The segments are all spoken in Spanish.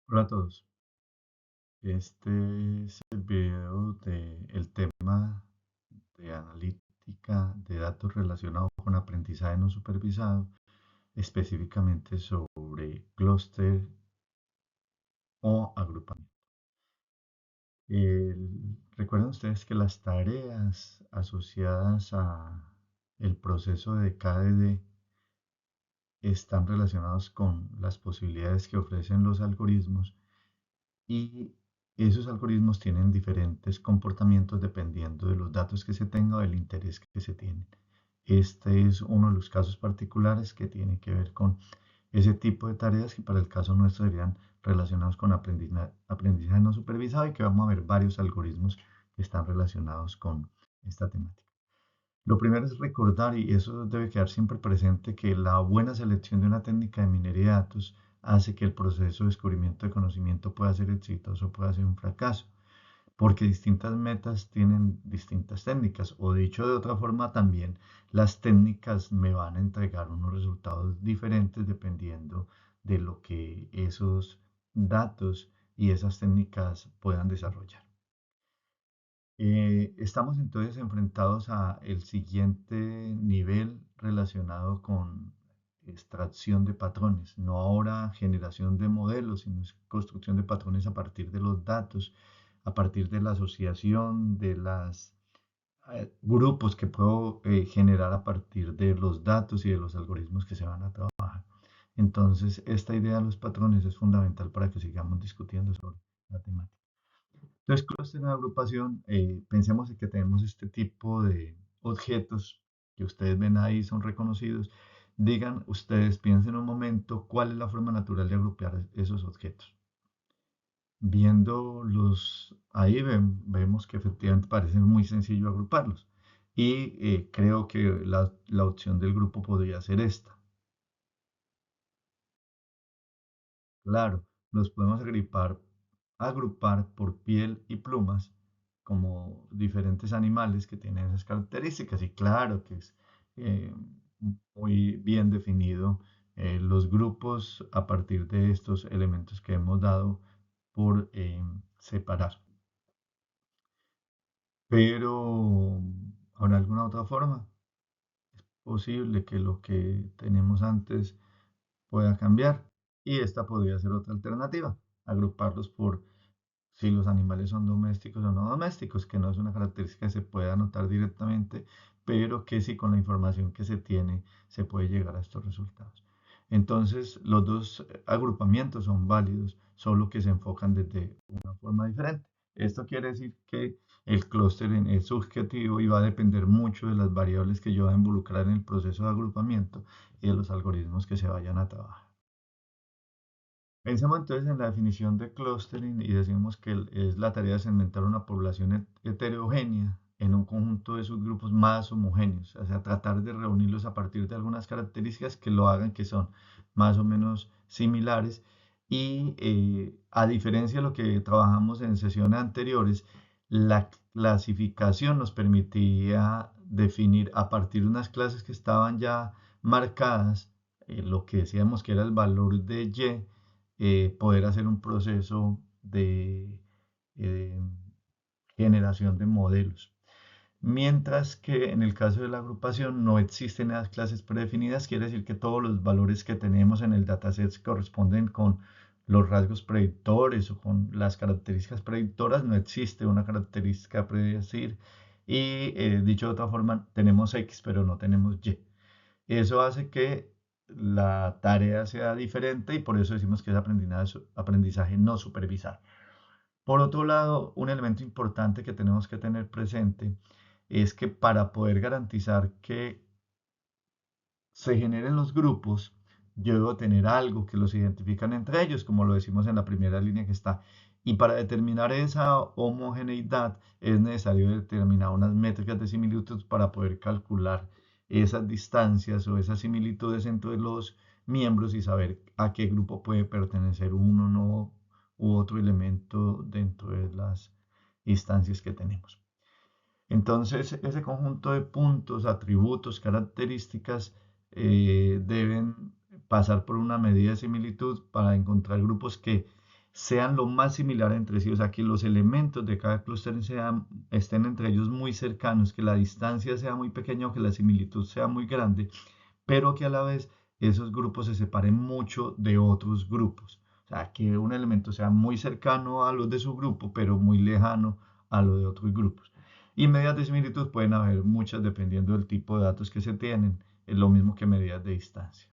Hola a todos. Este es el video del tema de analítica de datos relacionados con aprendizaje no supervisado, específicamente sobre clúster o agrupamiento. Recuerden ustedes que las tareas asociadas a el proceso de KDD están relacionados con las posibilidades que ofrecen los algoritmos y esos algoritmos tienen diferentes comportamientos dependiendo de los datos que se tenga o del interés que se tiene. Este es uno de los casos particulares que tiene que ver con ese tipo de tareas que para el caso nuestro serían relacionados con aprendizaje no supervisado y que vamos a ver varios algoritmos que están relacionados con esta temática. Lo primero es recordar, y eso debe quedar siempre presente, que la buena selección de una técnica de minería de datos hace que el proceso de descubrimiento de conocimiento pueda ser exitoso o pueda ser un fracaso, porque distintas metas tienen distintas técnicas, o dicho de otra forma, también las técnicas me van a entregar unos resultados diferentes dependiendo de lo que esos datos y esas técnicas puedan desarrollar. Estamos entonces enfrentados a el siguiente nivel relacionado con extracción de patrones, no ahora generación de modelos, sino construcción de patrones a partir de los datos, a partir de la asociación de los grupos que puedo generar a partir de los datos y de los algoritmos que se van a trabajar. Entonces, esta idea de los patrones es fundamental para que sigamos discutiendo sobre la temática. Entonces, clúster de agrupación, pensemos en que tenemos este tipo de objetos que ustedes ven ahí, son reconocidos. Digan ustedes, piensen un momento, ¿cuál es la forma natural de agrupar esos objetos? Viéndolos ahí, vemos que efectivamente parece muy sencillo agruparlos. Y creo que la opción del grupo podría ser esta. Claro, los podemos agrupar por piel y plumas como diferentes animales que tienen esas características. Y claro que es eh, muy bien definido los grupos a partir de estos elementos que hemos dado por separar. Pero, ¿habrá alguna otra forma? Posible que lo que tenemos antes pueda cambiar. Y esta podría ser otra alternativa, agruparlos por si los animales son domésticos o no domésticos, que no es una característica que se pueda anotar directamente, pero que sí con la información que se tiene se puede llegar a estos resultados. Entonces, los dos agrupamientos son válidos, solo que se enfocan desde una forma diferente. Esto quiere decir que el clustering es subjetivo y va a depender mucho de las variables que yo voy a involucrar en el proceso de agrupamiento y de los algoritmos que se vayan a trabajar. Pensemos entonces en la definición de clustering y decimos que es la tarea de segmentar una población heterogénea en un conjunto de subgrupos más homogéneos, o sea, tratar de reunirlos a partir de algunas características que lo hagan que son más o menos similares y a diferencia de lo que trabajamos en sesiones anteriores, la clasificación nos permitía definir a partir de unas clases que estaban ya marcadas, lo que decíamos que era el valor de Y, poder hacer un proceso de eh, generación de modelos. Mientras que en el caso de la agrupación no existen esas clases predefinidas, quiere decir que todos los valores que tenemos en el dataset corresponden con los rasgos predictores o con las características predictoras, no existe una característica predecir y dicho de otra forma tenemos X pero no tenemos Y. Eso hace que la tarea sea diferente y por eso decimos que es aprendizaje no supervisado. Por otro lado, un elemento importante que tenemos que tener presente es que para poder garantizar que se generen los grupos, yo debo tener algo que los identifican entre ellos, como lo decimos en la primera línea que está. Y para determinar esa homogeneidad es necesario determinar unas métricas de similitud para poder calcular esas distancias o esas similitudes entre los miembros y saber a qué grupo puede pertenecer uno no, u otro elemento dentro de las instancias que tenemos. Entonces, ese conjunto de puntos, atributos, características deben pasar por una medida de similitud para encontrar grupos que sean lo más similar entre sí, o sea, que los elementos de cada clúster estén entre ellos muy cercanos, que la distancia sea muy pequeña o que la similitud sea muy grande, pero que a la vez esos grupos se separen mucho de otros grupos. O sea, que un elemento sea muy cercano a los de su grupo, pero muy lejano a lo de otros grupos. Y medidas de similitud pueden haber muchas dependiendo del tipo de datos que se tienen, es lo mismo que medidas de distancia.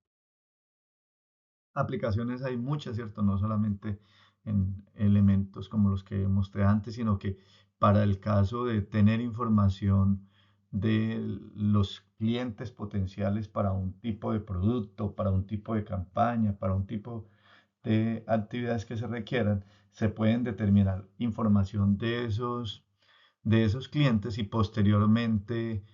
Aplicaciones hay muchas, ¿cierto? No solamente en elementos como los que mostré antes, sino que para el caso de tener información de los clientes potenciales para un tipo de producto, para un tipo de campaña, para un tipo de actividades que se requieran, se pueden determinar información de esos clientes y posteriormente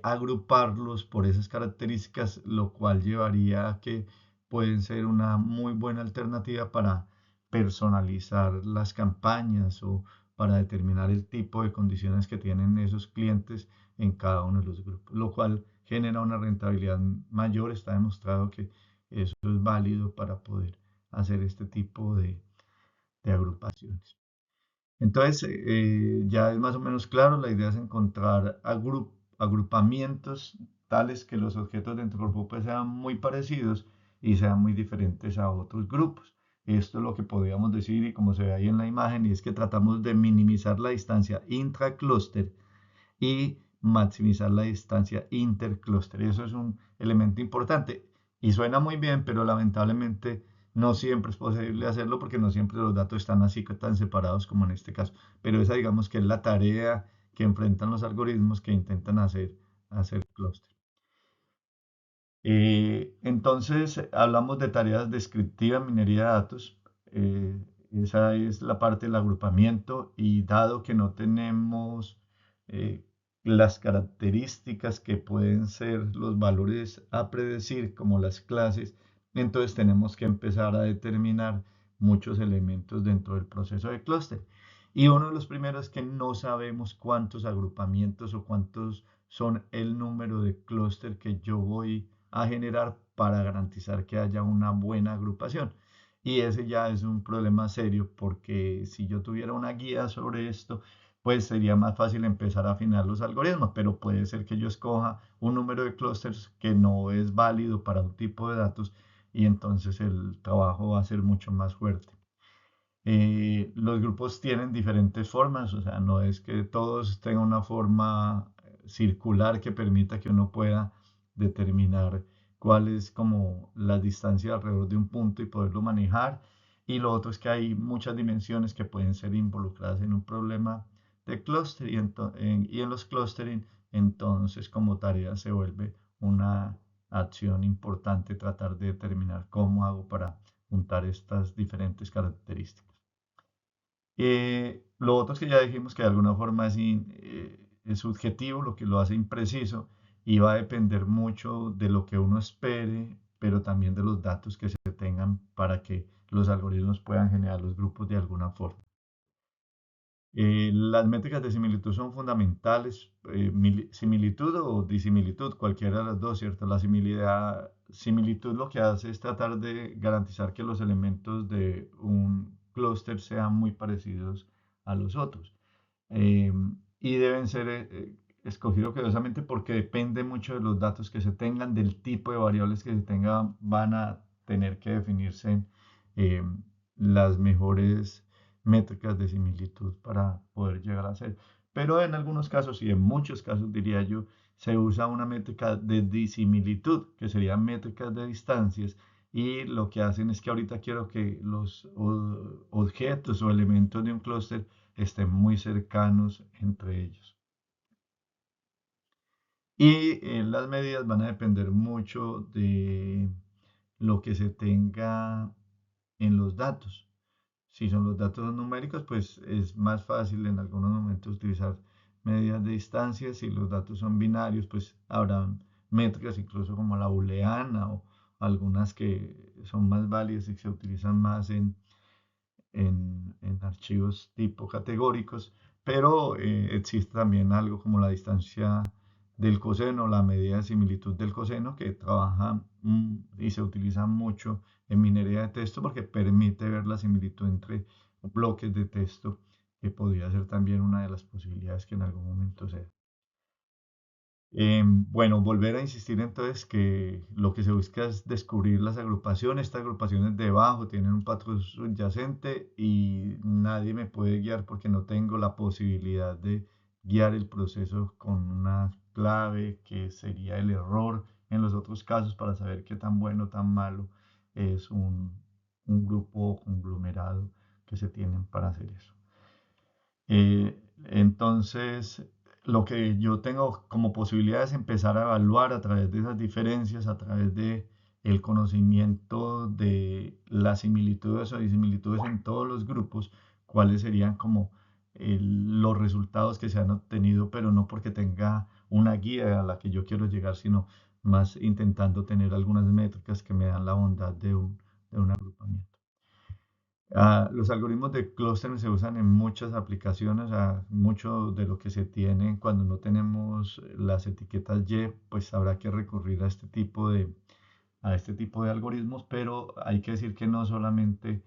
agruparlos por esas características, lo cual llevaría a que pueden ser una muy buena alternativa para personalizar las campañas o para determinar el tipo de condiciones que tienen esos clientes en cada uno de los grupos, lo cual genera una rentabilidad mayor. Está demostrado que eso es válido para poder hacer este tipo de agrupaciones. Entonces, ya es más o menos claro, la idea es encontrar agrupamientos tales que los objetos dentro del grupo pues, sean muy parecidos y sean muy diferentes a otros grupos. Esto es lo que podríamos decir y como se ve ahí en la imagen, y es que tratamos de minimizar la distancia intraclúster y maximizar la distancia interclúster. Eso es un elemento importante y suena muy bien, pero lamentablemente no siempre es posible hacerlo porque no siempre los datos están así tan separados como en este caso. Pero esa digamos que es la tarea que enfrentan los algoritmos que intentan hacer clúster. Entonces, hablamos de tareas descriptivas, minería de datos. Esa es la parte del agrupamiento y dado que no tenemos eh, las características que pueden ser los valores a predecir, como las clases, entonces tenemos que empezar a determinar muchos elementos dentro del proceso de clúster. Y uno de los primeros es que no sabemos cuántos agrupamientos o cuántos son el número de clúster que yo voy a generar para garantizar que haya una buena agrupación. Y ese ya es un problema serio porque si yo tuviera una guía sobre esto, pues sería más fácil empezar a afinar los algoritmos, pero puede ser que yo escoja un número de clústeres que no es válido para un tipo de datos y entonces el trabajo va a ser mucho más fuerte. Los grupos tienen diferentes formas, o sea, no es que todos tengan una forma circular que permita que uno pueda determinar cuál es como la distancia alrededor de un punto y poderlo manejar. Y lo otro es que hay muchas dimensiones que pueden ser involucradas en un problema de clúster y en los clustering, entonces como tarea se vuelve una acción importante tratar de determinar cómo hago para juntar estas diferentes características. Lo otro es que ya dijimos que de alguna forma es subjetivo, lo que lo hace impreciso y va a depender mucho de lo que uno espere, pero también de los datos que se tengan para que los algoritmos puedan generar los grupos de alguna forma. Las métricas de similitud son fundamentales, similitud o disimilitud, cualquiera de las dos, ¿cierto? La similitud lo que hace es tratar de garantizar que los elementos de un clúster sean muy parecidos a los otros. Eh, y deben ser escogidos cuidadosamente porque depende mucho de los datos que se tengan, del tipo de variables que se tengan, van a tener que definirse eh, las mejores métricas de similitud para poder llegar a ser. Pero en algunos casos y en muchos casos diría yo, se usa una métrica de disimilitud, que serían métricas de distancias, y lo que hacen es que ahorita quiero que los objetos o elementos de un clúster estén muy cercanos entre ellos. Y las medidas van a depender mucho de lo que se tenga en los datos. Si son los datos numéricos, pues es más fácil en algunos momentos utilizar medidas de distancia. Si los datos son binarios, pues habrá métricas incluso como la booleana o algunas que son más válidas y se utilizan más en archivos tipo categóricos, pero existe también algo como la distancia del coseno, la medida de similitud del coseno, que trabaja y se utiliza mucho en minería de texto porque permite ver la similitud entre bloques de texto, que podría ser también una de las posibilidades que en algún momento sea. Bueno, volver a insistir entonces que lo que se busca es descubrir las agrupaciones. Estas agrupaciones debajo tienen un patrón subyacente y nadie me puede guiar porque no tengo la posibilidad de guiar el proceso con una clave que sería el error en los otros casos para saber qué tan bueno o tan malo es un grupo conglomerado que se tienen para hacer eso. Entonces, lo que yo tengo como posibilidad es empezar a evaluar a través de esas diferencias, a través de el conocimiento de las similitudes o disimilitudes en todos los grupos, cuáles serían como los resultados que se han obtenido, pero no porque tenga una guía a la que yo quiero llegar, sino más intentando tener algunas métricas que me dan la bondad de un agrupamiento. Los algoritmos de clustering se usan en muchas aplicaciones. Mucho de lo que se tiene cuando no tenemos las etiquetas Y, pues habrá que recurrir a este tipo de algoritmos, pero hay que decir que no solamente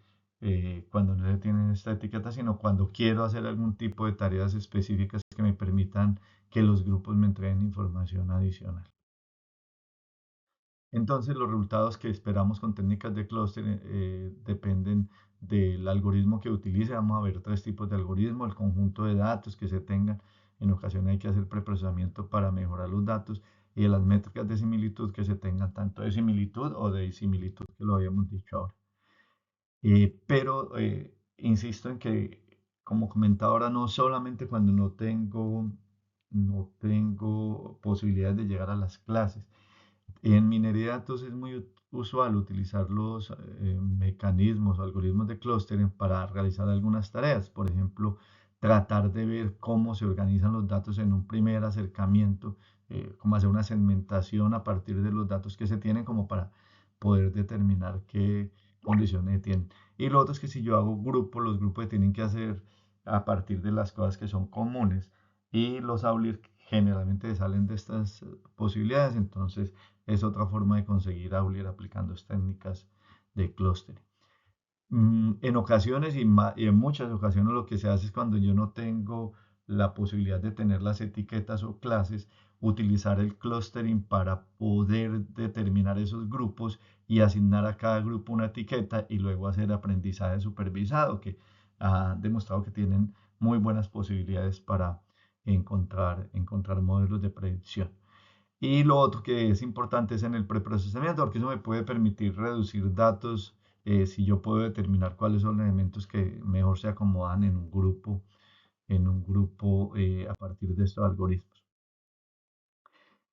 cuando no se tienen esta etiqueta, sino cuando quiero hacer algún tipo de tareas específicas que me permitan que los grupos me entreguen información adicional. Entonces, los resultados que esperamos con técnicas de clúster dependen del algoritmo que utilice. Vamos a ver tres tipos de algoritmo, el conjunto de datos que se tengan. En ocasiones hay que hacer preprocesamiento para mejorar los datos y de las métricas de similitud que se tengan, tanto de similitud o de disimilitud, que lo habíamos dicho ahora. Pero insisto en que, como comentaba ahora, no solamente cuando no tengo posibilidades de llegar a las clases. En minería de datos es muy usual utilizar los mecanismos o algoritmos de clustering para realizar algunas tareas. Por ejemplo, tratar de ver cómo se organizan los datos en un primer acercamiento, cómo hacer una segmentación a partir de los datos que se tienen como para poder determinar qué condiciones tienen. Y lo otro es que si yo hago grupos, los grupos se tienen que hacer a partir de las cosas que son comunes y los outliers generalmente salen de estas posibilidades. Entonces, es otra forma de conseguir Aulier aplicando técnicas de clustering. En ocasiones y en muchas ocasiones lo que se hace es cuando yo no tengo la posibilidad de tener las etiquetas o clases, utilizar el clustering para poder determinar esos grupos y asignar a cada grupo una etiqueta y luego hacer aprendizaje supervisado, que ha demostrado que tienen muy buenas posibilidades para encontrar modelos de predicción. Y lo otro que es importante es en el preprocesamiento, porque eso me puede permitir reducir datos si yo puedo determinar cuáles son los elementos que mejor se acomodan en un grupo a partir de estos algoritmos.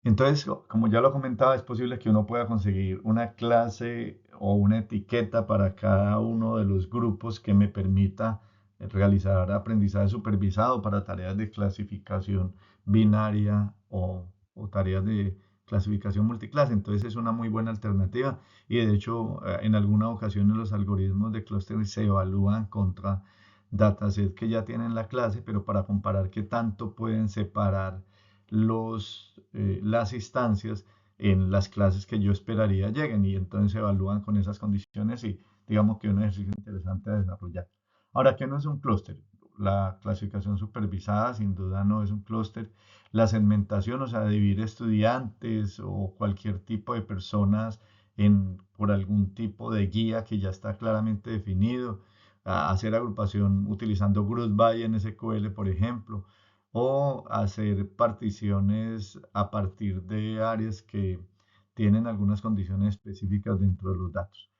Entonces, como ya lo comentaba, es posible que uno pueda conseguir una clase o una etiqueta para cada uno de los grupos que me permita realizar aprendizaje supervisado para tareas de clasificación binaria o tareas de clasificación multiclase. Entonces, es una muy buena alternativa y de hecho, en algunas ocasiones los algoritmos de clustering se evalúan contra datasets que ya tienen la clase, pero para comparar qué tanto pueden separar las instancias en las clases que yo esperaría lleguen y entonces se evalúan con esas condiciones y digamos que es un ejercicio interesante a desarrollar. Ahora, ¿qué no es un clúster? La clasificación supervisada sin duda no es un clúster. La segmentación, o sea, dividir estudiantes o cualquier tipo de personas por algún tipo de guía que ya está claramente definido, hacer agrupación utilizando group by en SQL, por ejemplo, o hacer particiones a partir de áreas que tienen algunas condiciones específicas dentro de los datos.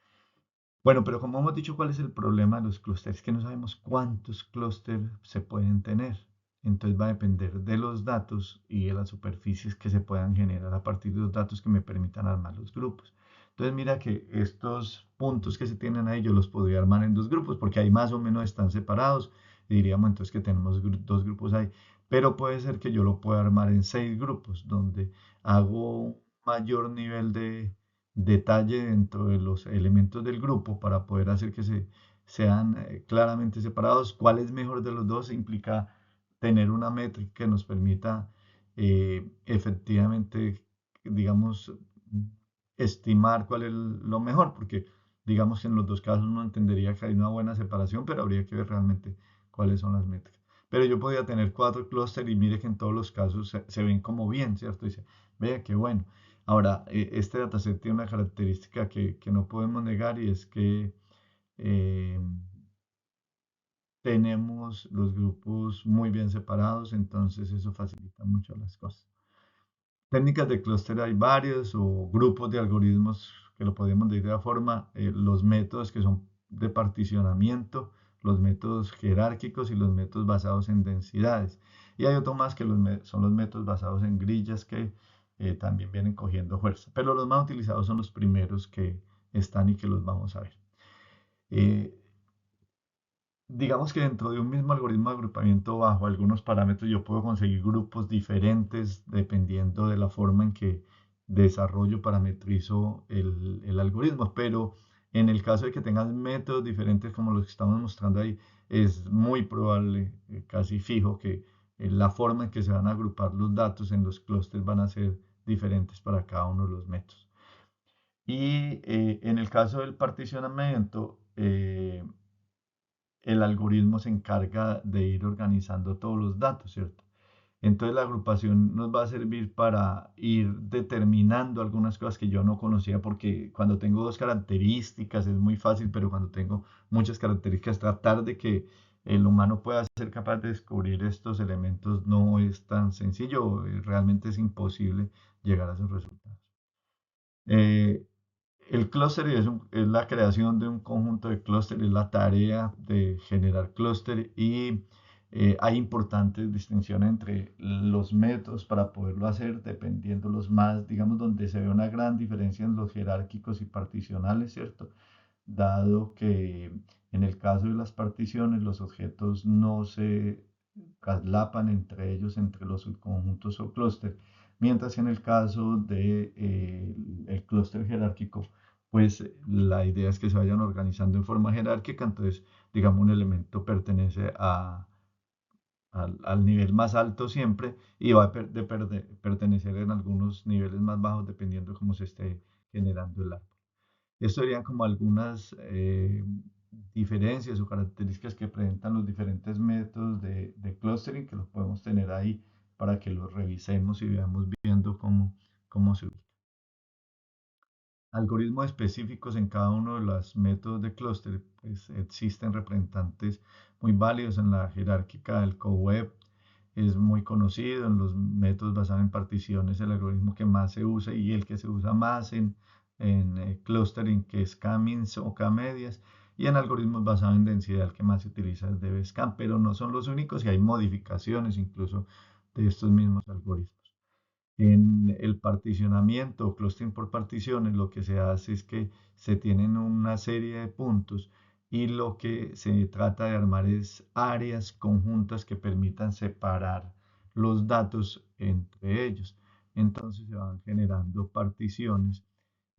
Bueno, pero como hemos dicho, ¿cuál es el problema de los clústeres? Que no sabemos cuántos clústeres se pueden tener. Entonces va a depender de los datos y de las superficies que se puedan generar a partir de los datos que me permitan armar los grupos. Entonces mira que estos puntos que se tienen ahí yo los podría armar en dos grupos porque ahí más o menos están separados. Y diríamos entonces que tenemos dos grupos ahí. Pero puede ser que yo lo pueda armar en 6 grupos donde hago un mayor nivel de detalle dentro de los elementos del grupo para poder hacer que sean claramente separados. ¿Cuál es mejor de los dos? Implica tener una métrica que nos permita efectivamente, digamos, estimar cuál es lo mejor, porque digamos que en los dos casos uno entendería que hay una buena separación, pero habría que ver realmente cuáles son las métricas. Pero yo podía tener cuatro clústeres y mire que en todos los casos se ven como bien, ¿cierto? Dice, vea qué bueno. Ahora, este dataset tiene una característica que no podemos negar y es que eh, tenemos los grupos muy bien separados, entonces eso facilita mucho las cosas. Técnicas de clúster hay varias o grupos de algoritmos que lo podemos decir de la forma, los métodos que son de particionamiento, los métodos jerárquicos y los métodos basados en densidades. Y hay otro más que son los métodos basados en grillas que también vienen cogiendo fuerza. Pero los más utilizados son los primeros que están y que los vamos a ver. Eh, digamos que dentro de un mismo algoritmo de agrupamiento bajo algunos parámetros yo puedo conseguir grupos diferentes dependiendo de la forma en que desarrollo, parametrizo el algoritmo, pero en el caso de que tengas métodos diferentes como los que estamos mostrando ahí, es muy probable, casi fijo, que la forma en que se van a agrupar los datos en los clústeres van a ser diferentes para cada uno de los métodos. Y en el caso del particionamiento, el algoritmo se encarga de ir organizando todos los datos, ¿cierto? Entonces la agrupación nos va a servir para ir determinando algunas cosas que yo no conocía, porque cuando tengo dos características es muy fácil, pero cuando tengo muchas características, tratar de que el humano pueda ser capaz de descubrir estos elementos no es tan sencillo, realmente es imposible llegar a esos resultados. Eh, el clúster es la creación de un conjunto de clústeres, es la tarea de generar clúster y hay importantes distinciones entre los métodos para poderlo hacer, dependiendo los más, digamos, donde se ve una gran diferencia en los jerárquicos y particionales, ¿cierto? Dado que en el caso de las particiones los objetos no se traslapan entre ellos, entre los subconjuntos o clúster, mientras en el caso de, el clúster jerárquico, pues la idea es que se vayan organizando en forma jerárquica, entonces, digamos, un elemento pertenece al nivel más alto siempre y va a pertenecer en algunos niveles más bajos dependiendo de cómo se esté generando el árbol. Esto serían como algunas diferencias o características que presentan los diferentes métodos de clustering que los podemos tener ahí para que los revisemos y veamos viendo cómo se usa. Algoritmos específicos en cada uno de los métodos de clúster, pues existen representantes muy válidos en la jerárquica del CoWeb, es muy conocido en los métodos basados en particiones, el algoritmo que más se usa y el que se usa más en clustering, que es K-means o K-medias, y en algoritmos basados en densidad, el que más se utiliza es DBSCAN, pero no son los únicos y hay modificaciones incluso de estos mismos algoritmos. En el particionamiento o clustering por particiones, lo que se hace es que se tienen una serie de puntos y lo que se trata de armar es áreas conjuntas que permitan separar los datos entre ellos. Entonces se van generando particiones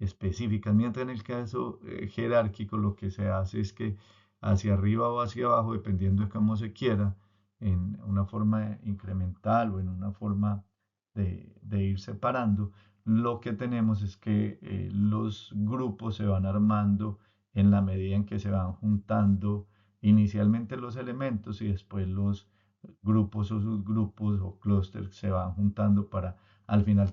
específicas, mientras en el caso jerárquico lo que se hace es que hacia arriba o hacia abajo, dependiendo de cómo se quiera, en una forma incremental o en una forma de ir separando, lo que tenemos es que los grupos se van armando en la medida en que se van juntando inicialmente los elementos y después los grupos o subgrupos o clústeres se van juntando para al final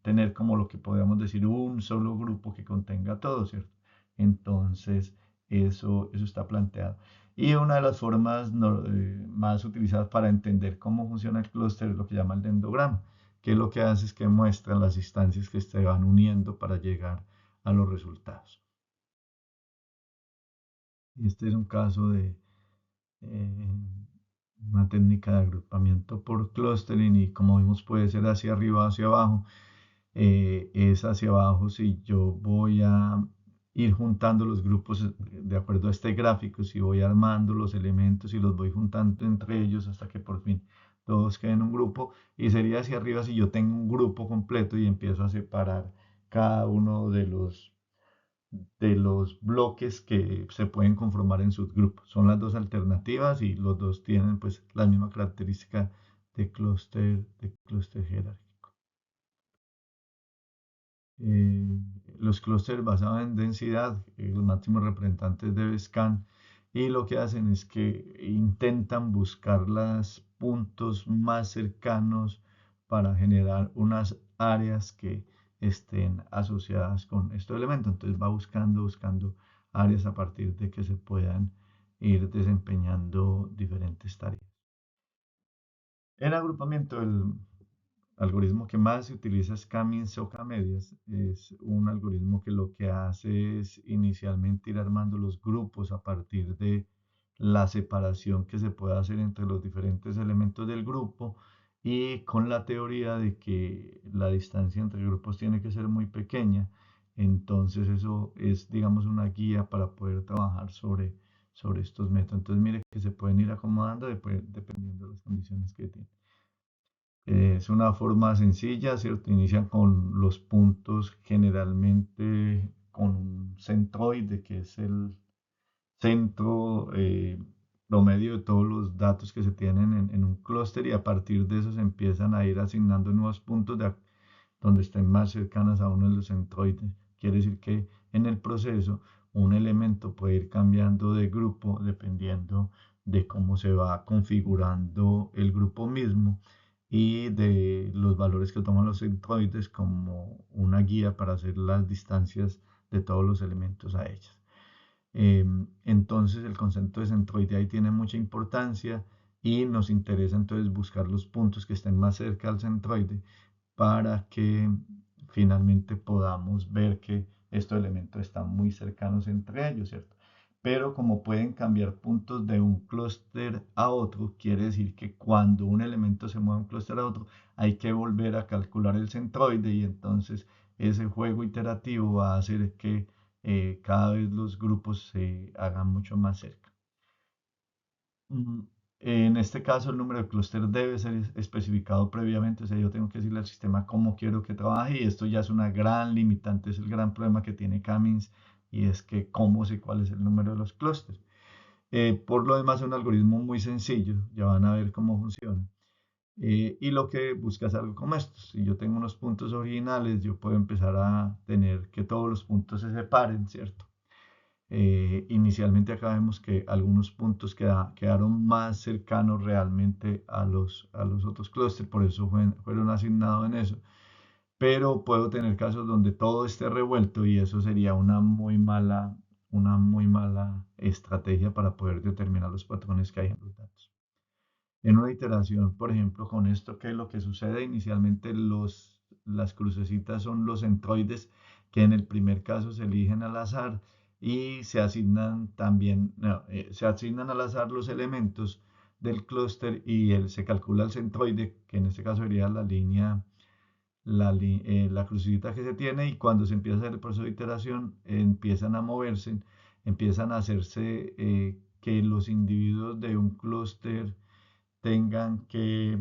tener como lo que podríamos decir un solo grupo que contenga todo, ¿cierto? Entonces, eso está planteado. Y una de las formas más utilizadas para entender cómo funciona el clúster es lo que llama el dendrograma, que lo que hace es que muestra las instancias que se van uniendo para llegar a los resultados. Este es un caso de eh, una técnica de agrupamiento por clustering y como vimos puede ser hacia arriba o hacia abajo. Es hacia abajo si yo voy a ir juntando los grupos de acuerdo a este gráfico, si voy armando los elementos y los voy juntando entre ellos hasta que por fin todos queden un grupo, y sería hacia arriba si yo tengo un grupo completo y empiezo a separar cada uno de los bloques que se pueden conformar en subgrupos. Son las dos alternativas y los dos tienen pues la misma característica de clúster jerárquico. eh, los clústeres basados en densidad, los máximos representantes de BSCAN, y lo que hacen es que intentan buscar los puntos más cercanos para generar unas áreas que estén asociadas con estos elementos. Entonces va buscando áreas a partir de que se puedan ir desempeñando diferentes tareas. En agrupamiento, el algoritmo que más se utiliza es K-means o K-medias. Es un algoritmo que lo que hace es inicialmente ir armando los grupos a partir de la separación que se puede hacer entre los diferentes elementos del grupo, y con la teoría de que la distancia entre grupos tiene que ser muy pequeña. Entonces eso es, digamos, una guía para poder trabajar sobre estos métodos. Entonces mire que se pueden ir acomodando dependiendo de las condiciones que tienen. Es una forma sencilla, ¿cierto? Inician con los puntos generalmente con un centroide, que es el centro promedio de todos los datos que se tienen en un clúster, y a partir de eso se empiezan a ir asignando nuevos puntos donde estén más cercanas a uno de los centroides. Quiere decir que en el proceso un elemento puede ir cambiando de grupo dependiendo de cómo se va configurando el grupo mismo y de los valores que toman los centroides como una guía para hacer las distancias de todos los elementos a ellas. Entonces el concepto de centroide ahí tiene mucha importancia, y nos interesa entonces buscar los puntos que estén más cerca al centroide para que finalmente podamos ver que estos elementos están muy cercanos entre ellos, ¿cierto? Pero como pueden cambiar puntos de un clúster a otro, quiere decir que cuando un elemento se mueve de un clúster a otro, hay que volver a calcular el centroide, y entonces ese juego iterativo va a hacer que cada vez los grupos se hagan mucho más cerca. Mm, En este caso, el número de clúster debe ser especificado previamente, o sea, yo tengo que decirle al sistema cómo quiero que trabaje, y esto ya es una gran limitante, es el gran problema que tiene Camins, y es que cómo sé cuál es el número de los clústeres. Por lo demás, es un algoritmo muy sencillo, ya van a ver cómo funciona. Y lo que busca es algo como esto: si yo tengo unos puntos originales, yo puedo empezar a tener que todos los puntos se separen, ¿cierto? Inicialmente acá vemos que algunos puntos quedaron más cercanos realmente a los otros clústeres, por eso fueron asignados en eso. Pero puedo tener casos donde todo esté revuelto, y eso sería una muy mala estrategia para poder determinar los patrones que hay en los datos. En una iteración, por ejemplo, con esto, ¿qué es lo que sucede? Inicialmente las crucecitas son los centroides, que en el primer caso se eligen al azar, y se asignan también, no, se asignan al azar los elementos del clúster, y se calcula el centroide, que en este caso sería la crucecita que se tiene, y cuando se empieza a hacer el proceso de iteración, empiezan a moverse, empiezan a hacerse que los individuos de un clúster tengan que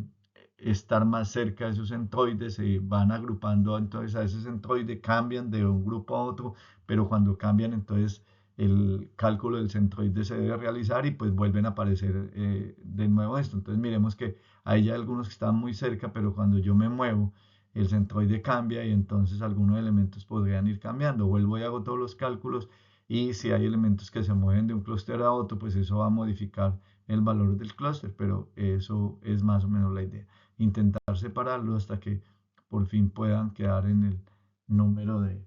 estar más cerca de esos centroides, se van agrupando entonces a ese centroide, cambian de un grupo a otro, pero cuando cambian entonces el cálculo del centroide se debe realizar, y pues vuelven a aparecer de nuevo esto. Entonces miremos que hay ya algunos que están muy cerca, pero cuando yo me muevo, el centroide cambia, y entonces algunos elementos podrían ir cambiando. Vuelvo y hago todos los cálculos, y si hay elementos que se mueven de un clúster a otro, pues eso va a modificar el valor del clúster, pero eso es más o menos la idea. Intentar separarlo hasta que por fin puedan quedar en el número de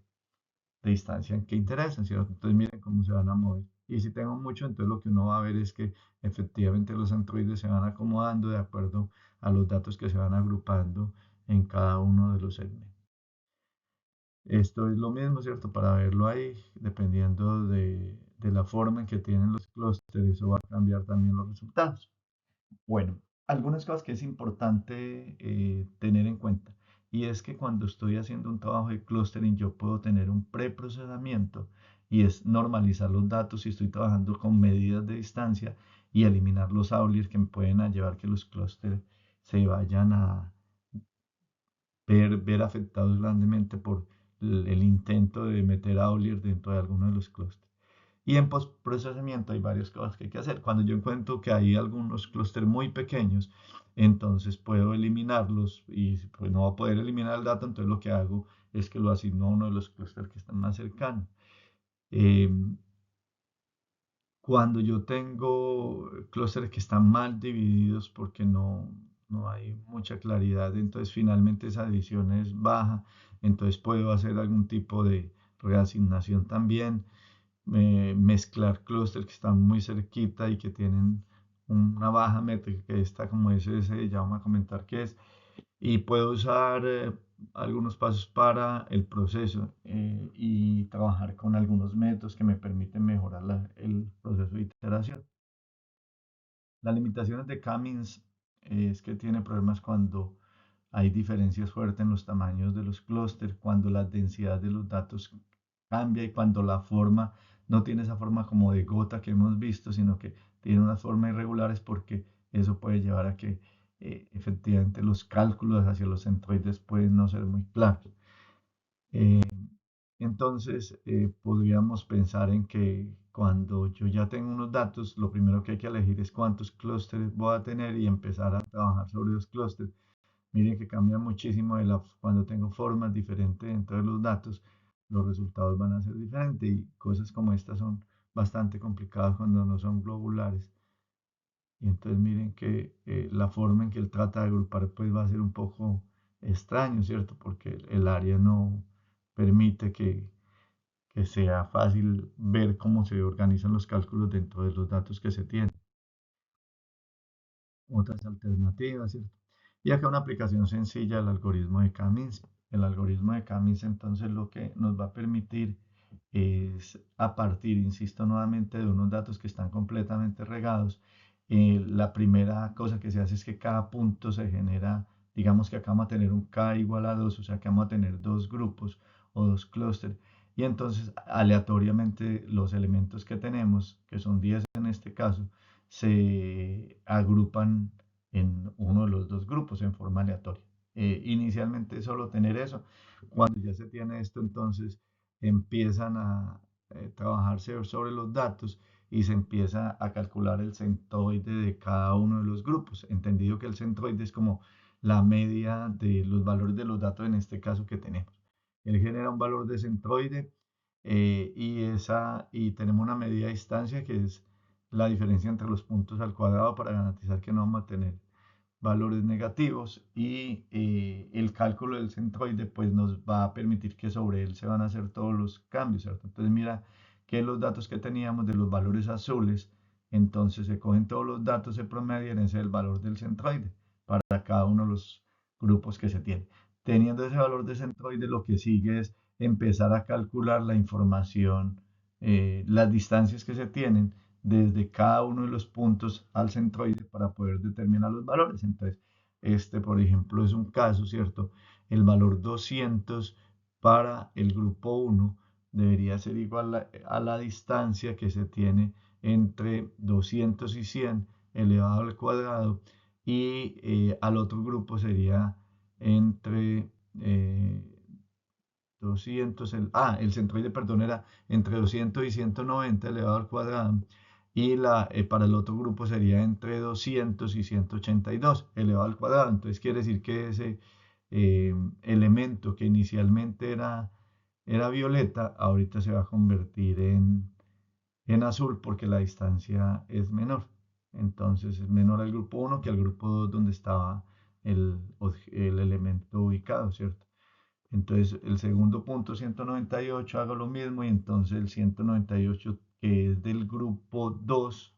distancia en que interesan, ¿cierto? Entonces miren cómo se van a mover. Y si tengo mucho, entonces lo que uno va a ver es que efectivamente los centroides se van acomodando de acuerdo a los datos que se van agrupando en cada uno de los segmentos. Esto es lo mismo, ¿cierto? Para verlo ahí, dependiendo de la forma en que tienen los clústeres, eso va a cambiar también los resultados. Bueno, algunas cosas que es importante tener en cuenta, y es que cuando estoy haciendo un trabajo de clustering, yo puedo tener un preprocesamiento, y es normalizar los datos si estoy trabajando con medidas de distancia, y eliminar los outliers que me pueden llevar que los clústeres se vayan a ver afectados grandemente por el intento de meter outliers dentro de alguno de los clústeres. Y en postprocesamiento hay varias cosas que hay que hacer. Cuando yo encuentro que hay algunos clústeres muy pequeños, entonces puedo eliminarlos, y pues no voy a poder eliminar el dato, entonces lo que hago es que lo asignó a uno de los clústeres que están más cercanos. Eh, Cuando yo tengo clústeres que están mal divididos porque no hay mucha claridad, entonces finalmente esa división es baja, entonces puedo hacer algún tipo de reasignación también, mezclar clústeres que están muy cerquita y que tienen una baja métrica, que está como ese, ya vamos a comentar qué es, y puedo usar algunos pasos para el proceso y trabajar con algunos métodos que me permiten mejorar el proceso de iteración. Las limitaciones de Cummings es que tiene problemas cuando hay diferencias fuertes en los tamaños de los clústeres, cuando la densidad de los datos cambia y cuando la forma no tiene esa forma como de gota que hemos visto, sino que tiene unas formas irregulares porque eso puede llevar a que efectivamente los cálculos hacia los centroides pueden no ser muy claros. Eh, entonces, podríamos pensar en que cuando yo ya tengo unos datos, lo primero que hay que elegir es cuántos clústeres voy a tener y empezar a trabajar sobre los clústeres. Miren que cambia muchísimo cuando tengo formas diferentes dentro de los datos, los resultados van a ser diferentes y cosas como estas son bastante complicadas cuando no son globulares. Y entonces miren que la forma en que él trata de agrupar pues va a ser un poco extraño, ¿cierto? Porque el área no permite que sea fácil ver cómo se organizan los cálculos dentro de los datos que se tienen. Otras alternativas, ¿cierto? Y acá una aplicación sencilla del algoritmo de Cummings. El algoritmo de Cummings entonces lo que nos va a permitir es a partir, insisto nuevamente, de unos datos que están completamente regados. La primera cosa que se hace es que cada punto se genera, digamos que acá vamos a tener un K igual a 2, o sea que vamos a tener dos grupos o dos clústeres. Y entonces aleatoriamente los elementos que tenemos, que son 10 en este caso, se agrupan en uno de los dos grupos en forma aleatoria. Inicialmente solo tener eso. Cuando ya se tiene esto, entonces empiezan a trabajarse sobre los datos y se empieza a calcular el centroide de cada uno de los grupos. Entendido que el centroide es como la media de los valores de los datos en este caso que tenemos. Él genera un valor de centroide y tenemos una medida de distancia que es la diferencia entre los puntos al cuadrado para garantizar que no vamos a tener valores negativos y el cálculo del centroide pues nos va a permitir que sobre él se van a hacer todos los cambios, ¿cierto? Entonces mira que los datos que teníamos de los valores azules, entonces se cogen todos los datos, se promedian, ese es el valor del centroide para cada uno de los grupos que se tiene. Teniendo ese valor de centroide, lo que sigue es empezar a calcular la información, las distancias que se tienen desde cada uno de los puntos al centroide para poder determinar los valores. Entonces, este, por ejemplo, es un caso, ¿cierto? El valor 200 para el grupo 1 debería ser igual a la distancia que se tiene entre 200 y 100 elevado al cuadrado y al otro grupo sería entre 200, el centroide, perdón, era entre 200 y 190 elevado al cuadrado, y para el otro grupo sería entre 200 y 182 elevado al cuadrado. Entonces quiere decir que ese elemento que inicialmente era violeta, ahorita se va a convertir en azul porque la distancia es menor. Entonces es menor al grupo 1 que al grupo 2 donde estaba el elemento ubicado, ¿cierto? Entonces el segundo punto 198 hago lo mismo y entonces el 198 que es del grupo 2,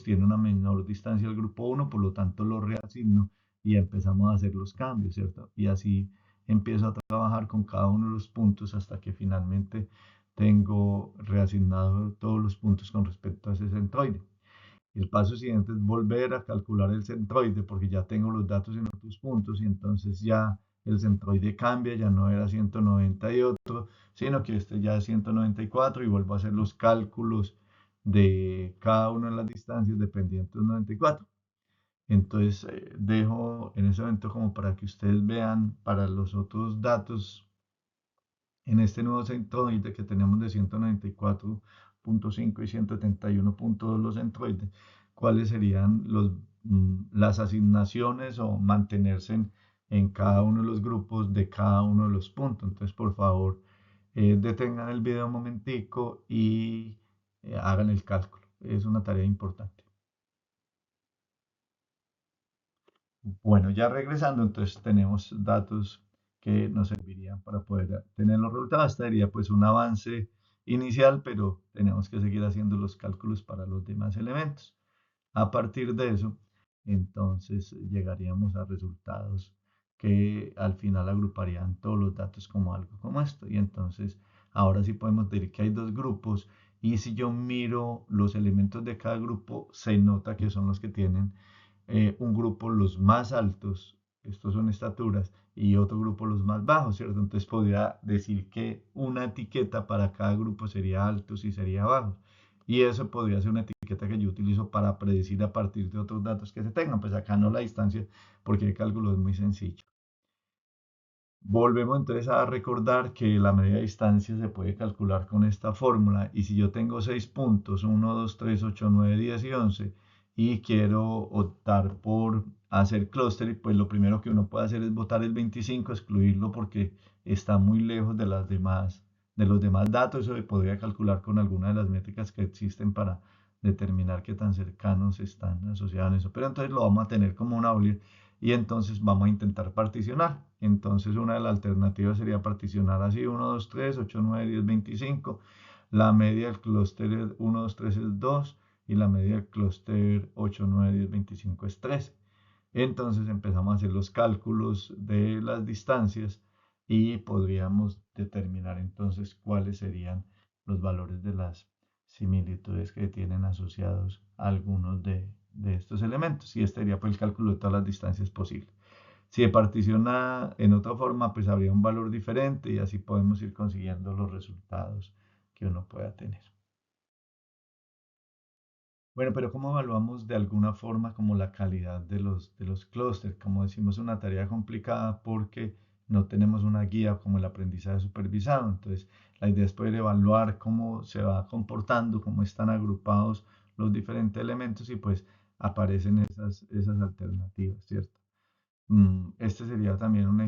tiene una menor distancia al grupo 1, por lo tanto lo reasigno y empezamos a hacer los cambios, ¿cierto? Y así empiezo a trabajar con cada uno de los puntos hasta que finalmente tengo reasignado todos los puntos con respecto a ese centroide. El paso siguiente es volver a calcular el centroide porque ya tengo los datos en otros puntos y entonces ya el centroide cambia, ya no era 198, sino que este ya es 194 y vuelvo a hacer los cálculos de cada una de las distancias dependientes de 94. Entonces dejo en ese momento como para que ustedes vean para los otros datos en este nuevo centroide que tenemos de 194.5 y 171.2 los centroides, cuáles serían las asignaciones o mantenerse en cada uno de los grupos de cada uno de los puntos. Entonces, por favor, detengan el video un momentico y hagan el cálculo. Es una tarea importante. Bueno, ya regresando, entonces tenemos datos que nos servirían para poder tener los resultados. Este sería pues un avance inicial, pero tenemos que seguir haciendo los cálculos para los demás elementos. A partir de eso, entonces llegaríamos a resultados que al final agruparían todos los datos como algo como esto. Y entonces ahora sí podemos decir que hay dos grupos y si yo miro los elementos de cada grupo, se nota que son los que tienen un grupo los más altos, estos son estaturas, y otro grupo los más bajos, ¿cierto? Entonces podría decir que una etiqueta para cada grupo sería altos y sería bajos. Y eso podría ser una etiqueta que yo utilizo para predecir a partir de otros datos que se tengan. Pues acá no la distancia, porque el cálculo es muy sencillo. Volvemos entonces a recordar que la medida de distancia se puede calcular con esta fórmula y si yo tengo 6 puntos, 1, 2, 3, 8, 9, 10 y 11 y quiero optar por hacer clúster, pues lo primero que uno puede hacer es botar el 25, excluirlo porque está muy lejos de las demás, de los demás datos. Eso se podría calcular con alguna de las métricas que existen para determinar qué tan cercanos están asociados a eso. Pero entonces lo vamos a tener como una OLIR y entonces vamos a intentar particionar. Entonces una de las alternativas sería particionar así 1, 2, 3, 8, 9, 10, 25. La media del clúster 1, 2, 3 es 2 y la media del clúster 8, 9, 10, 25 es 3. Entonces empezamos a hacer los cálculos de las distancias y podríamos determinar entonces cuáles serían los valores de las similitudes que tienen asociados a algunos de estos elementos. Y este sería pues el cálculo de todas las distancias posibles. Si se particiona en otra forma, pues habría un valor diferente y así podemos ir consiguiendo los resultados que uno pueda tener. Bueno, pero ¿cómo evaluamos de alguna forma como la calidad de los clústeres? Como decimos, es una tarea complicada porque no tenemos una guía como el aprendizaje supervisado. Entonces, la idea es poder evaluar cómo se va comportando, cómo están agrupados los diferentes elementos y pues aparecen esas alternativas, ¿cierto? Este sería también un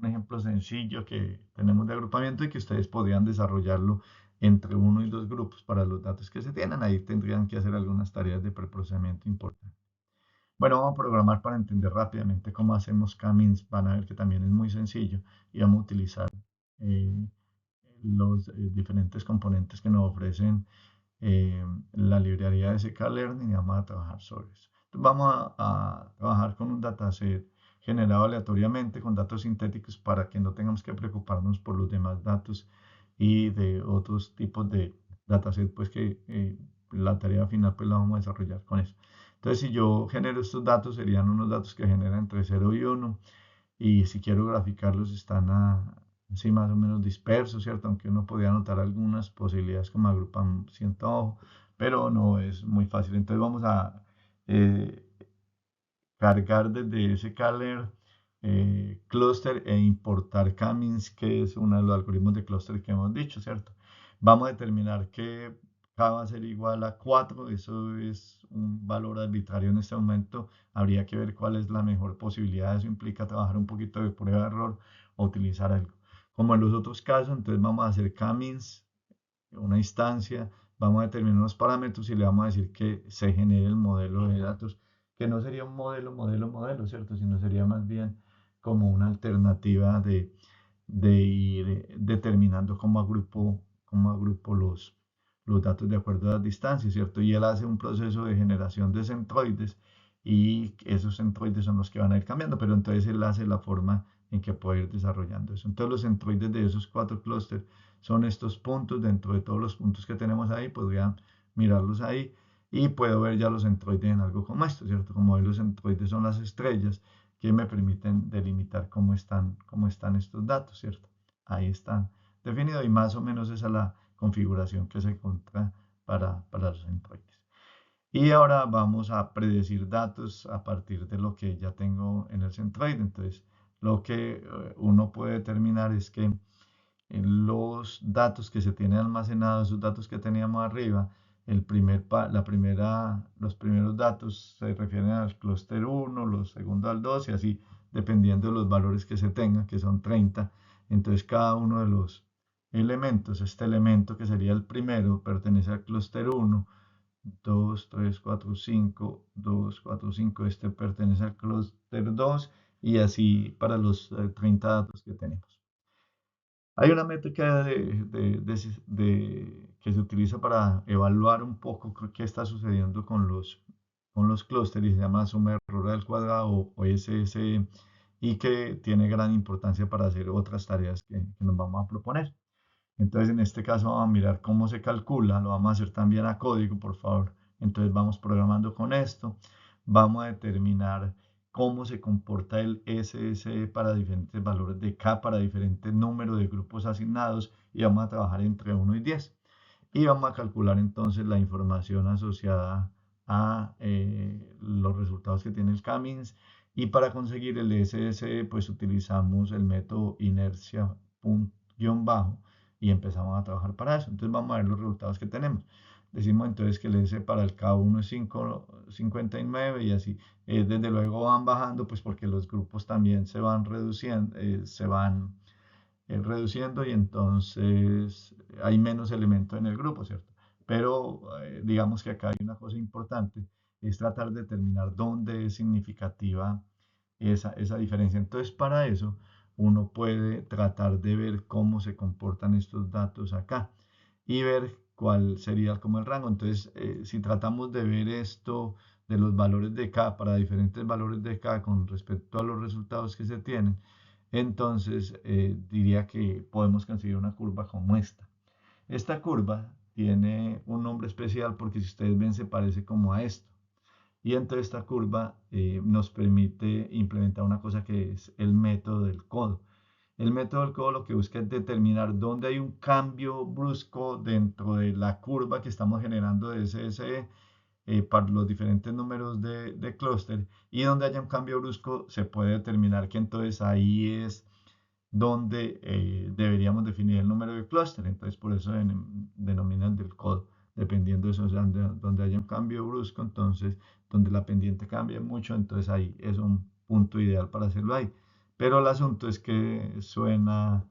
ejemplo sencillo que tenemos de agrupamiento y que ustedes podrían desarrollarlo entre uno y dos grupos para los datos que se tienen. Ahí tendrían que hacer algunas tareas de preprocesamiento importantes. Bueno, vamos a programar para entender rápidamente cómo hacemos Camins. Van a ver que también es muy sencillo y vamos a utilizar eh, los diferentes componentes que nos ofrecen eh, la librería de sklearn y vamos a trabajar sobre eso. Entonces vamos a trabajar con un dataset generado aleatoriamente con datos sintéticos para que no tengamos que preocuparnos por los demás datos y de otros tipos de dataset, pues que la tarea final pues la vamos a desarrollar con eso. Entonces si yo genero estos datos serían unos datos que generan entre 0 y 1 y si quiero graficarlos están así más o menos dispersos, ¿cierto? Aunque uno podría notar algunas posibilidades como agrupamiento, pero no es muy fácil. Entonces vamos a eh, cargar desde ese caller cluster e importar Camins, que es uno de los algoritmos de cluster que hemos dicho, ¿cierto? Vamos a determinar que K va a ser igual a 4, eso es un valor arbitrario en este momento, habría que ver cuál es la mejor posibilidad, eso implica trabajar un poquito de prueba de error o utilizar algo. Como en los otros casos, entonces vamos a hacer Camins, una instancia, vamos a determinar unos parámetros y le vamos a decir que se genere el modelo de datos, que no sería un modelo, ¿cierto? Sino sería más bien como una alternativa de ir determinando cómo agrupo los datos de acuerdo a las distancias, ¿cierto? Y él hace un proceso de generación de centroides y esos centroides son los que van a ir cambiando, pero entonces él hace la forma en que puede ir desarrollando eso. Entonces los centroides de esos cuatro clústeres son estos puntos, dentro de todos los puntos que tenemos ahí, podrían mirarlos ahí y puedo ver ya los centroides en algo como esto, ¿cierto? Como ven, los centroides son las estrellas que me permiten delimitar cómo están estos datos, ¿cierto? Ahí están definidos y más o menos esa es la configuración que se encuentra para los centroides. Y ahora vamos a predecir datos a partir de lo que ya tengo en el centroide. Entonces, lo que uno puede determinar es que los datos que se tienen almacenados, esos datos que teníamos arriba, los primeros datos se refieren al clúster 1, los segundos al 2 y así dependiendo de los valores que se tengan, que son 30. Entonces cada uno de los elementos, este elemento que sería el primero, pertenece al clúster 1, 2, 3, 4, 5, 2, 4, 5, este pertenece al clúster 2 y así para los 30 datos que tenemos. Hay una métrica que se utiliza para evaluar un poco qué está sucediendo con los clústeres y se llama suma de error al cuadrado o SSE y que tiene gran importancia para hacer otras tareas que nos vamos a proponer. Entonces, en este caso vamos a mirar cómo se calcula, lo vamos a hacer también a código, por favor. Entonces vamos programando con esto, vamos a determinar cómo se comporta el SSE para diferentes valores de K, para diferentes números de grupos asignados y vamos a trabajar entre 1 y 10. Y vamos a calcular entonces la información asociada a los resultados que tiene el K-means. Y para conseguir el SSE, pues utilizamos el método inercia guión bajo y empezamos a trabajar para eso. Entonces vamos a ver los resultados que tenemos. Decimos entonces que el S para el K1 es 5,59 y así. Desde luego van bajando, pues porque los grupos también se van reduciendo, reduciendo y entonces hay menos elementos en el grupo, ¿cierto? Pero digamos que acá hay una cosa importante, es tratar de determinar dónde es significativa esa diferencia. Entonces, para eso, uno puede tratar de ver cómo se comportan estos datos acá y ver cuál sería como el rango. Entonces, si tratamos de ver esto de los valores de K para diferentes valores de K con respecto a los resultados que se tienen, entonces diría que podemos conseguir una curva como esta. Esta curva tiene un nombre especial porque si ustedes ven se parece como a esto. Y entonces esta curva nos permite implementar una cosa que es el método del codo. El método del codo lo que busca es determinar dónde hay un cambio brusco dentro de la curva que estamos generando de SSE para los diferentes números de clúster y donde haya un cambio brusco se puede determinar que entonces ahí es donde deberíamos definir el número de clúster. Entonces por eso denominan del codo, dependiendo de eso, o sea, donde haya un cambio brusco, entonces donde la pendiente cambie mucho, entonces ahí es un punto ideal para hacerlo ahí. Pero el asunto es que suena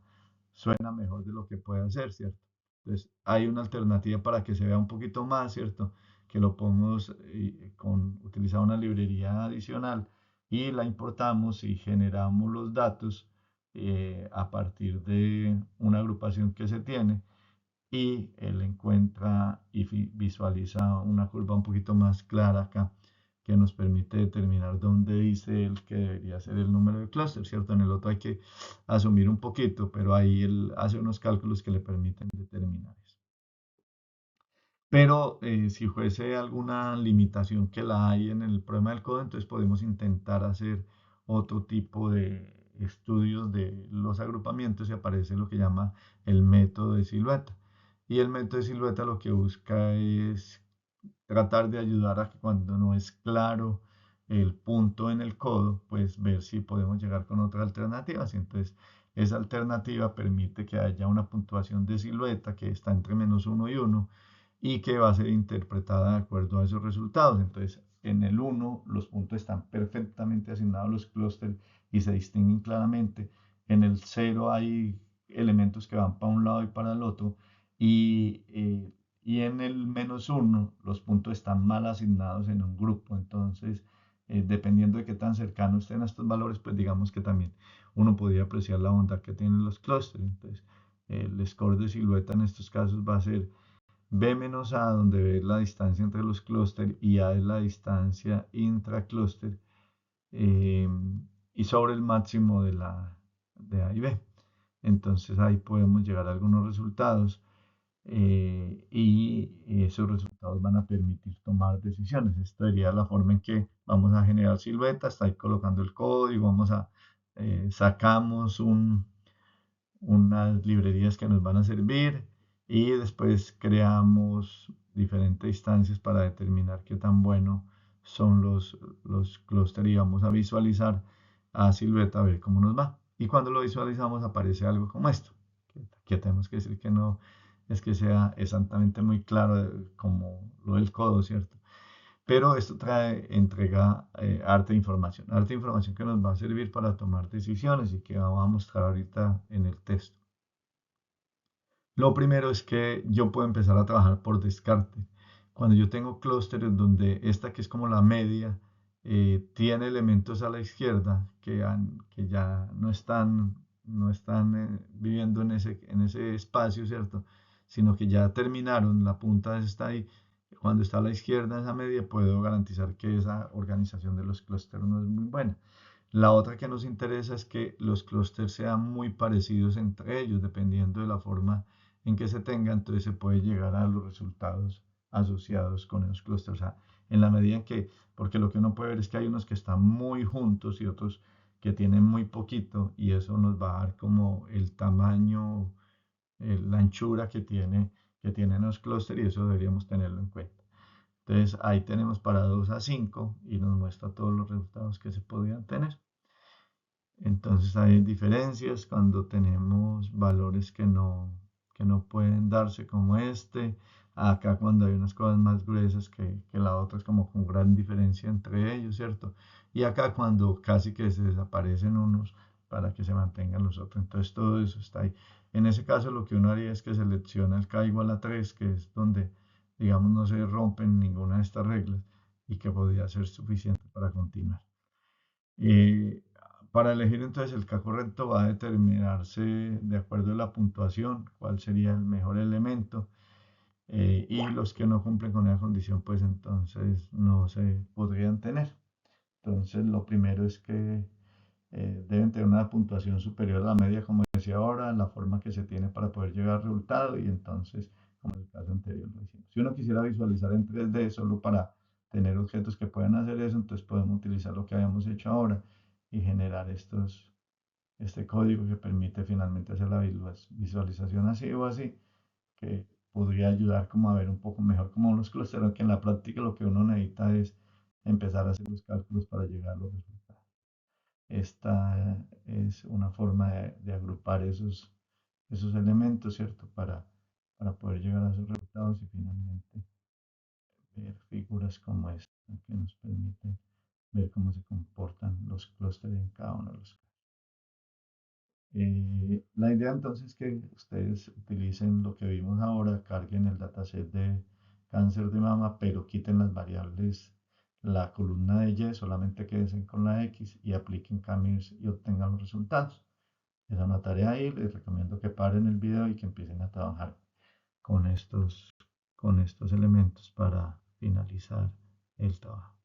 mejor de lo que puede hacer, ¿cierto? Entonces hay una alternativa para que se vea un poquito más, ¿cierto? Que lo podemos utilizar una librería adicional y la importamos y generamos los datos a partir de una agrupación que se tiene y él encuentra y visualiza una curva un poquito más clara acá que nos permite determinar dónde dice él que debería ser el número de clúster, ¿cierto? En el otro hay que asumir un poquito, pero ahí él hace unos cálculos que le permiten determinar eso. Pero si fuese alguna limitación que la hay en el problema del codo, entonces podemos intentar hacer otro tipo de estudios de los agrupamientos y aparece lo que llama el método de silueta. Y el método de silueta lo que busca es tratar de ayudar a que cuando no es claro el punto en el codo, pues ver si podemos llegar con otras alternativas. Entonces, esa alternativa permite que haya una puntuación de silueta que está entre -1 y 1 y que va a ser interpretada de acuerdo a esos resultados. Entonces, en el 1 los puntos están perfectamente asignados a los clústeres y se distinguen claramente. En el 0 hay elementos que van para un lado y para el otro. Y en el -1 los puntos están mal asignados en un grupo. Entonces, dependiendo de qué tan cercanos estén a estos valores, pues digamos que también uno podría apreciar la bondad que tienen los clústeres. Entonces, el score de silueta en estos casos va a ser B menos A, donde B es la distancia entre los clústeres y A es la distancia intraclúster, eh, y sobre el máximo de A y B. Entonces ahí podemos llegar a algunos resultados y esos resultados van a permitir tomar decisiones. Esta sería la forma en que vamos a generar siluetas, está ahí colocando el código, sacamos unas librerías que nos van a servir y después creamos diferentes instancias para determinar qué tan bueno son los clústeres y vamos a visualizar a silueta a ver cómo nos va. Y cuando lo visualizamos aparece algo como esto, que tenemos que decir que no es que sea exactamente muy claro como lo del codo, ¿cierto? pero esto entrega harta información que nos va a servir para tomar decisiones y que vamos a mostrar ahorita en el texto. Lo primero es que yo puedo empezar a trabajar por descarte. Cuando yo tengo clústeres donde esta que es como la media tiene elementos a la izquierda que ya no están viviendo en ese espacio, ¿cierto? Sino que ya terminaron, la punta está ahí. Cuando está a la izquierda esa media, puedo garantizar que esa organización de los clústeres no es muy buena. La otra que nos interesa es que los clústeres sean muy parecidos entre ellos, dependiendo de la forma en que se tenga, entonces se puede llegar a los resultados asociados con esos clústeres. O sea, en la medida en que, porque lo que uno puede ver es que hay unos que están muy juntos y otros que tienen muy poquito, y eso nos va a dar como el tamaño, la anchura que tienen los clústeres, y eso deberíamos tenerlo en cuenta. Entonces ahí tenemos para 2 a 5 y nos muestra todos los resultados que se podían tener. Entonces hay diferencias cuando tenemos valores que no pueden darse como este. Acá cuando hay unas cosas más gruesas que la otra es como con gran diferencia entre ellos, ¿cierto? Y acá cuando casi que se desaparecen unos para que se mantengan los otros. Entonces todo eso está ahí. En ese caso lo que uno haría es que selecciona el k igual a 3, que es donde, digamos, no se rompen ninguna de estas reglas y que podría ser suficiente para continuar. Eh, para elegir entonces el K correcto va a determinarse de acuerdo a la puntuación, cuál sería el mejor elemento, y los que no cumplen con esa condición, pues entonces no se podrían tener. Entonces lo primero es que deben tener una puntuación superior a la media, como decía ahora, la forma que se tiene para poder llegar al resultado y entonces, como en el caso anterior lo hicimos. Si uno quisiera visualizar en 3D solo para tener objetos que puedan hacer eso, entonces podemos utilizar lo que habíamos hecho ahora y generar este código que permite finalmente hacer la visualización así o así, que podría ayudar como a ver un poco mejor como los clústeres, aunque en la práctica lo que uno necesita es empezar a hacer los cálculos para llegar a los resultados. Esta es una forma de agrupar esos elementos, ¿cierto? Para poder llegar a esos resultados y finalmente ver figuras como esta que nos permiten ver cómo se comportan los clústeres en cada uno de los casos. La idea entonces es que ustedes utilicen lo que vimos ahora, carguen el dataset de cáncer de mama, pero quiten las variables, la columna de Y, solamente quédense con la X y apliquen cambios y obtengan los resultados. Es una tarea ahí, les recomiendo que paren el video y que empiecen a trabajar con estos elementos para finalizar el trabajo.